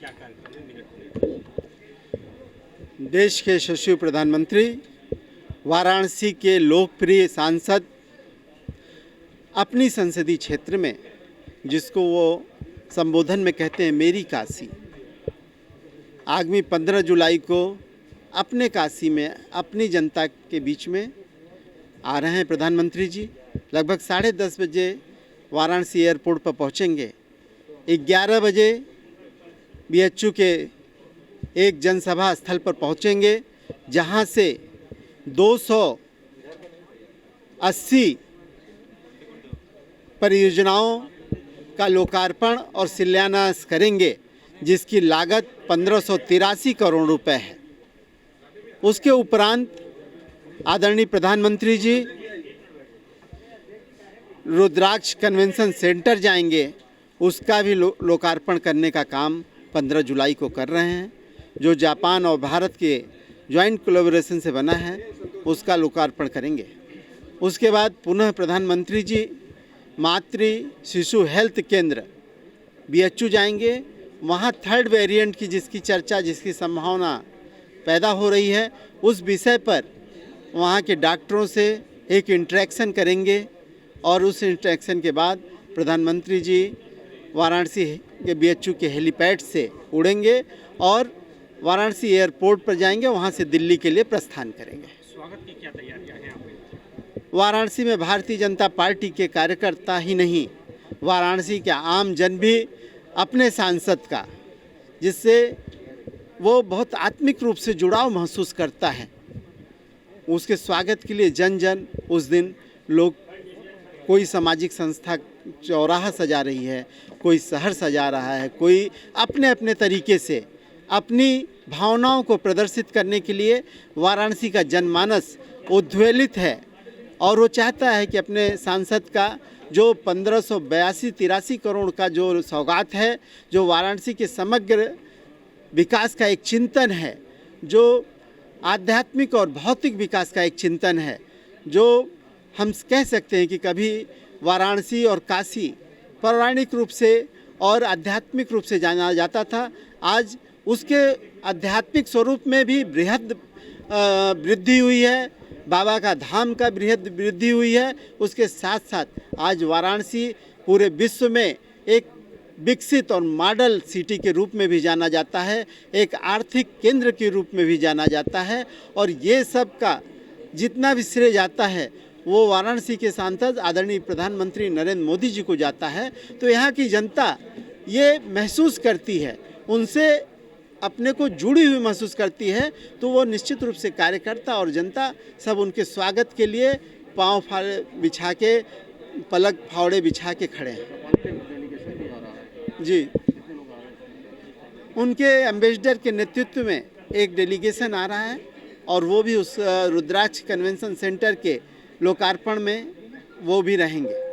क्या कार्यक्रम है मिनट? देश के यशस्वी प्रधानमंत्री, वाराणसी के लोकप्रिय सांसद, अपनी संसदीय क्षेत्र में जिसको वो संबोधन में कहते हैं मेरी काशी, आगामी 15 जुलाई को अपने काशी में अपनी जनता के बीच में आ रहे हैं प्रधानमंत्री जी। लगभग 10:30 बजे वाराणसी एयरपोर्ट पर पहुंचेंगे। 11 बजे BHU के एक जनसभा स्थल पर पहुंचेंगे, जहां से 280 परियोजनाओं का लोकार्पण और शिलान्यास करेंगे, जिसकी लागत 1583 करोड़ रुपए है। उसके उपरांत आदरणीय प्रधानमंत्री जी रुद्राक्ष कन्वेंशन सेंटर जाएंगे, उसका भी लोकार्पण करने का काम 15 जुलाई को कर रहे हैं, जो जापान और भारत के ज्वाइंट कोलैबोरेशन से बना है, उसका लोकार्पण करेंगे। उसके बाद पुनः प्रधानमंत्री जी मातृ शिशु हेल्थ केंद्र BHU जाएंगे। वहाँ 3rd वेरिएंट की जिसकी चर्चा, जिसकी संभावना पैदा हो रही है, उस विषय पर वहाँ के डॉक्टरों से एक इंटरेक्शन करेंगे और उस इंटरेक्शन के बाद प्रधानमंत्री जी वाराणसी के BHU के हेलीपैड से उड़ेंगे और वाराणसी एयरपोर्ट पर जाएंगे, वहाँ से दिल्ली के लिए प्रस्थान करेंगे। स्वागत की क्या तैयारियां हैं आप? वाराणसी में भारतीय जनता पार्टी के कार्यकर्ता ही नहीं, वाराणसी के आम जन भी अपने सांसद का, जिससे वो बहुत आत्मिक रूप से जुड़ाव महसूस करता है, उसके स्वागत के लिए जन जन उस दिन लोग, कोई सामाजिक संस्था चौराहा सजा रही है, कोई शहर सजा रहा है, कोई अपने अपने तरीके से अपनी भावनाओं को प्रदर्शित करने के लिए वाराणसी का जनमानस उद्वेलित है और वो चाहता है कि अपने सांसद का जो 1582-83 करोड़ का जो सौगात है, जो वाराणसी के समग्र विकास का एक चिंतन है, जो आध्यात्मिक और भौतिक विकास का एक चिंतन है, जो हम कह सकते हैं कि कभी वाराणसी और काशी पौराणिक रूप से और आध्यात्मिक रूप से जाना जाता था, आज उसके आध्यात्मिक स्वरूप में भी बृहद वृद्धि हुई है, बाबा का धाम का बृहद वृद्धि हुई है। उसके साथ साथ आज वाराणसी पूरे विश्व में एक विकसित और मॉडल सिटी के रूप में भी जाना जाता है, एक आर्थिक केंद्र के रूप में भी जाना जाता है, और ये सब का जितना भी श्रेय जाता है वो वाराणसी के सांसद आदरणीय प्रधानमंत्री नरेंद्र मोदी जी को जाता है। तो यहाँ की जनता ये महसूस करती है, उनसे अपने को जुड़ी हुई महसूस करती है, तो वो निश्चित रूप से कार्यकर्ता और जनता सब उनके स्वागत के लिए पाँव फाड़े बिछा के, पलक फावड़े बिछा के खड़े हैं। जी, उनके एम्बेसडर के नेतृत्व में एक डेलीगेशन आ रहा है और वो भी उस रुद्राक्ष कन्वेंशन सेंटर के लोकार्पण में वो भी रहेंगे।